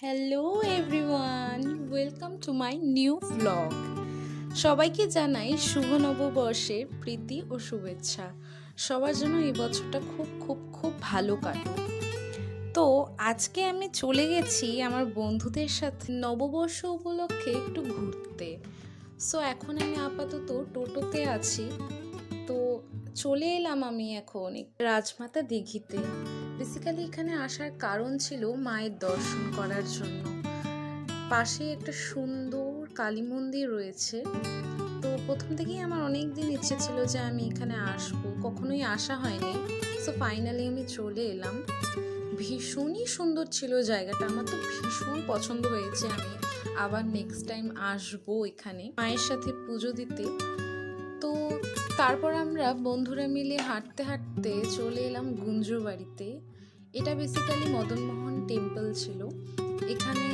Hello everyone, welcome to my new vlog. সবাইকে জানাই শুভ নববর্ষের প্রীতি ও শুভেচ্ছা। সবার জন্য এই বছরটা খুব খুব খুব ভালো কাটুক। তো আজকে আমি চলে গেছি আমার বন্ধুদের সাথে নববর্ষ উপলক্ষে একটু ঘুরতে। সো এখন আমি আপাতত টোটোতে আছি। তো চলে এলাম আমি এখন রাজমাতা দিঘিতে। বেসিক্যালি এখানে আসার কারণ ছিল মায়ের দর্শন করার জন্য। পাশে একটা সুন্দর কালী মন্দির রয়েছে। তো প্রথম থেকেই আমার অনেক দিন ইচ্ছে ছিল যে আমি এখানে আসবো, কখনোই আসা হয়নি। সো ফাইনালি আমি চলে এলাম। ভীষণই সুন্দর ছিল জায়গাটা, আমার তো ভীষণ পছন্দ হয়েছে। আমি আবার নেক্সট টাইম আসবো এখানে মায়ের সাথে পুজো দিতে। তো তারপর আমরা বন্ধুরা মিলে হাঁটতে হাঁটতে চলে এলাম গুঞ্জু বাড়িতে। এটা বেসিক্যালি মদনমোহন টেম্পল ছিল। এখানে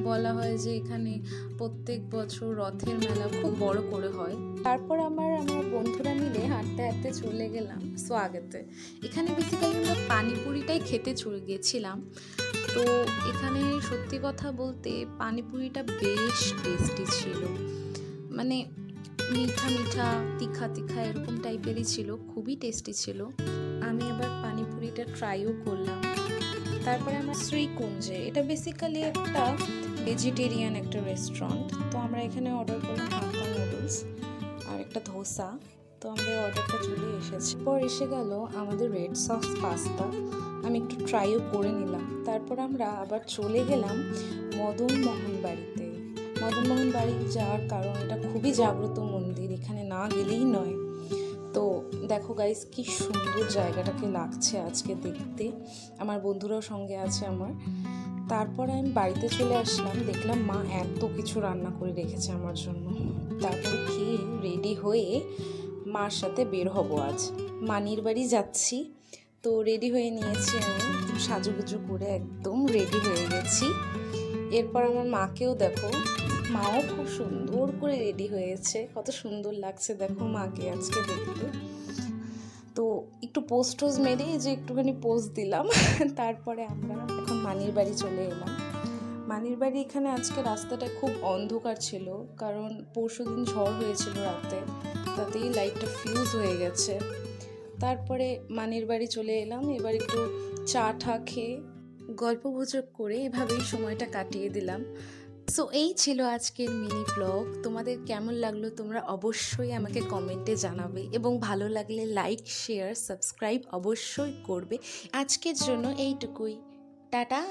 বলা হয় যে এখানে প্রত্যেক বছর রথের মেলা খুব বড় করে হয়। তারপর আমরা বন্ধুরা মিলে হাঁটতে হাঁটতে চলে গেলাম সোয়াগতে। এখানে বেসিক্যালি আমরা পানিপুরিটাই খেতে চলে গেছিলাম। তো এখানে সত্যি কথা বলতে পানিপুরিটা বেশ টেস্টি ছিল, মানে মিঠা মিঠা তিখা তিখা এরকম টাইপেরই ছিল, খুবই টেস্টি ছিল। আমি এবার পানিপুরিটা ট্রাইও করলাম। তারপরে আমার শ্রীকুঞ্জে, এটা বেসিক্যালি একটা ভেজিটেরিয়ান একটা রেস্টুরেন্ট। তো আমরা এখানে অর্ডার করলাম হাক্কা নুডলস আর একটা ধোসা। তো আমাদের অর্ডারটা চলে এসেছে। পর এসে গেল আমাদের রেড সস পাস্তা, আমি একটু ট্রাইও করে নিলাম। তারপর আমরা আবার চলে গেলাম মদনমোহন বাড়িতে। মদনমোহন বাড়ি যাওয়ার কারণ এটা খুবই জাগ্রত মন্দির, এখানে না গেলেই নয়। তো দেখো গাইস, কি সুন্দর জায়গাটাকে লাগছে আজকে দেখতে। আমার বন্ধুরাও সঙ্গে আছে আমার। তারপর আমি বাড়িতে চলে আসলাম, দেখলাম মা এত কিছু রান্না করে রেখেছে আমার জন্য। তারপরে খেয়ে রেডি হয়ে মার সাথে বের হব, আজ মানির বাড়ি যাচ্ছি। তো রেডি হয়ে নিয়েছি, আমি সাজুগুজু করে একদম রেডি হয়ে গেছি। এরপর আমার মাকেও দেখো, মাও খুব সুন্দর করে রেডি হয়েছে, কত সুন্দর লাগছে দেখো মাকে আজকে দেখতে। তো একটু পোস্ট টোজ মেরে যে একটুখানি পোজ দিলাম। তারপরে আমরা এখন মানির বাড়ি চলে এলাম। মানির বাড়ি এখানে আজকে রাস্তাটা খুব অন্ধকার ছিল, কারণ পরশুদিন ঝড় হয়েছিল রাতে, তাতেই লাইটটা ফিউজ হয়ে গেছে। তারপরে মানির বাড়ি চলে এলাম। এবার একটু চা ঠা খেয়ে গল্প গুজব করে এভাবেই সময়টা কাটিয়ে দিলাম। সো এই ছিল আজকের মিনি ব্লগ। তোমাদের কেমন লাগলো তোমরা অবশ্যই আমাকে কমেন্টে জানাবে, এবং ভালো লাগলে লাইক শেয়ার সাবস্ক্রাইব অবশ্যই করবে। আজকের জন্য এইটুকুই, টাটা।